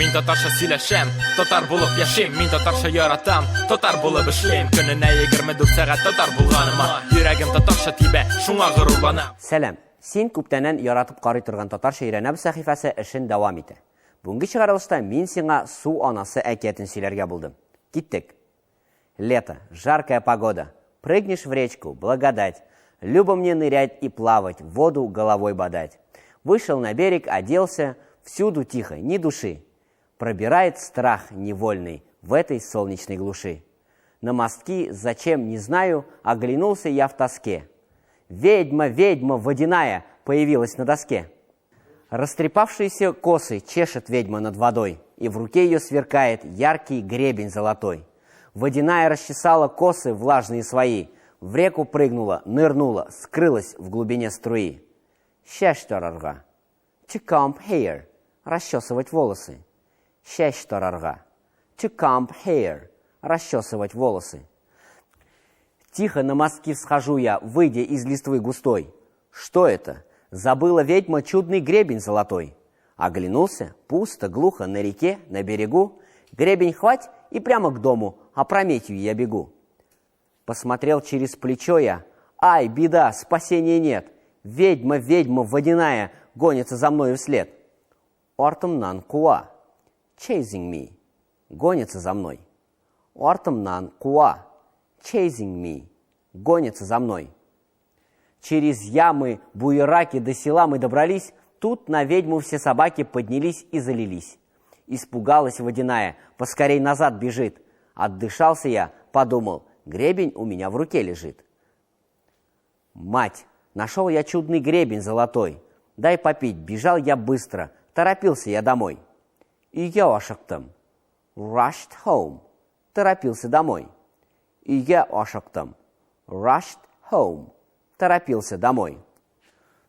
Мин татарча сөйләшәм, татар булып яшим. Мин татарча яратам, татар булып эшлим. Көненә 24 сәгать татар булганыма, йөрәгем татарча тибә, шуңа горурланам. Сәлам. Син күптәннән яратып карый торган татарча өйрәнәбез сәхифәсе эшен дәвам итә. Бүгенге чыгарылышта мин сиңа су анасы әкиятен сөйләргә булдым. Киттек. Лето, жаркая погода. Прыгнешь в речку, благодать. Любо мне нырять и плавать, в воду головой бодать. Вышел на берег, оделся, всюду тихо, ни души. Пробирает страх невольный в этой солнечной глуши. На мостки, зачем, не знаю, оглянулся я в тоске. Ведьма, ведьма водяная появилась на доске. Растрепавшиеся косы чешет ведьма над водой, и в руке ее сверкает яркий гребень золотой. Водяная расчесала косы влажные свои, в реку прыгнула, нырнула, скрылась в глубине струи. Шәш-тарарға. To comb hair. Расчесывать волосы. Шәш-тарарға. To comb hair. Расчесывать волосы. Тихо на мостки всхожу я, выйдя из листвы густой. Что это? Забыла ведьма чудный гребень золотой. Оглянулся, пусто, глухо, на реке, на берегу. Гребень хвать и прямо к дому, опрометью я бегу. Посмотрел через плечо я. Ай, беда, спасения нет. Ведьма, ведьма водяная гонится за мною вслед. Артымнан куа. Chasing me. Гонится за мной. Артымнан куа. Chasing me. Гонится за мной. Через ямы, буераки до села мы добрались. Тут на ведьму все собаки поднялись и залились. Испугалась водяная, поскорей назад бежит. Отдышался я, подумал, гребень у меня в руке лежит. Мать, нашел я чудный гребень золотой. Дай попить, бежал я быстро, торопился я домой. Үйге ашықтым. Rushed home. Торопился домой. Үйге ашықтым. Rushed home. Торопился домой.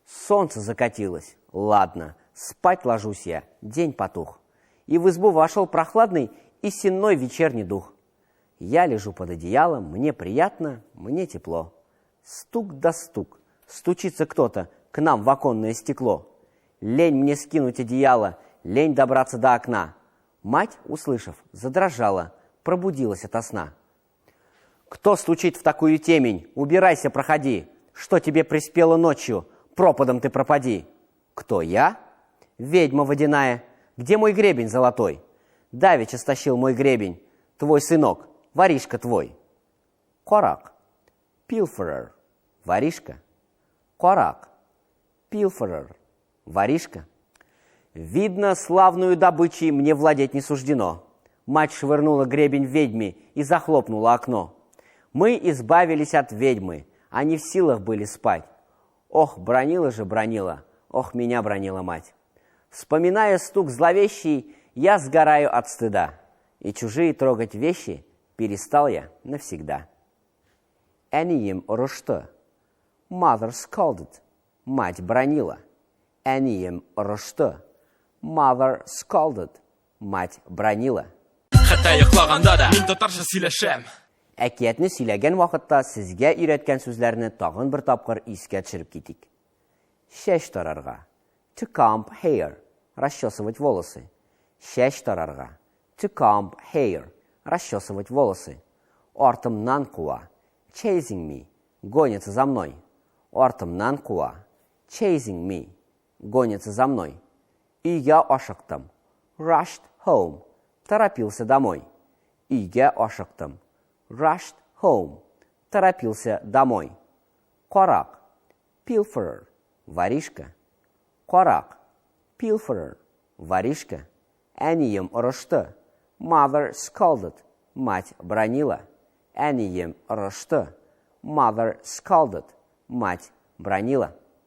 Солнце закатилось. Ладно, спать ложусь я, день потух. И в избу вошел прохладный и сенной вечерний дух. Я лежу под одеялом, мне приятно, мне тепло. Стук да стук, стучится кто-то к нам в оконное стекло. Лень мне скинуть одеяло, лень добраться до окна. Мать, услышав, задрожала, пробудилась ото сна. Кто стучит в такую темень? Убирайся, проходи. Что тебе приспело ночью? Пропадом ты пропади. Кто я? Ведьма водяная. Где мой гребень золотой? Давеча стащил мой гребень. Твой сынок, воришка твой. Корак. Pilferer. Воришка. Корак. Pilferer. Воришка. Видно, славную добычей мне владеть не суждено. Мать швырнула гребень ведьме и захлопнула окно. Мы избавились от ведьмы, а не в силах были спать. Ох, бранила же бранила, ох, меня бранила мать. Вспоминая стук зловещий, я сгораю от стыда, и чужие трогать вещи перестал я навсегда. Әнием ұрышты. Mother scolded. Мать бранила. Әнием ұрышты. Mother scolded. Мать бранила. Хәтта йоклаганда да мин татарча сөйләшәм. Әкиятне сөйләгән вакытта сезгә өйрәткән сүзләрне тагын бер тапкыр искә төшереп китик. Шәш тарарга. To comb hair. Расчесывать волосы. Шәш тарарга. To comb hair. Расчесывать волосы. Артымнан куа. Chasing me. Гонится за мной. Артымнан куа. Chasing me. Гонится за мной. Үйгә ашықтым. Rushed home. Торопился домой. Үйгә ашықтым. Rushed home. Торопился домой. Корак. Pilferer. Воришка. Корак. Pilferer. Воришка. Әнием ұрышты. Mother scolded. Мать бранила. Әнием ұрышты. Mother scolded. Мать бранила.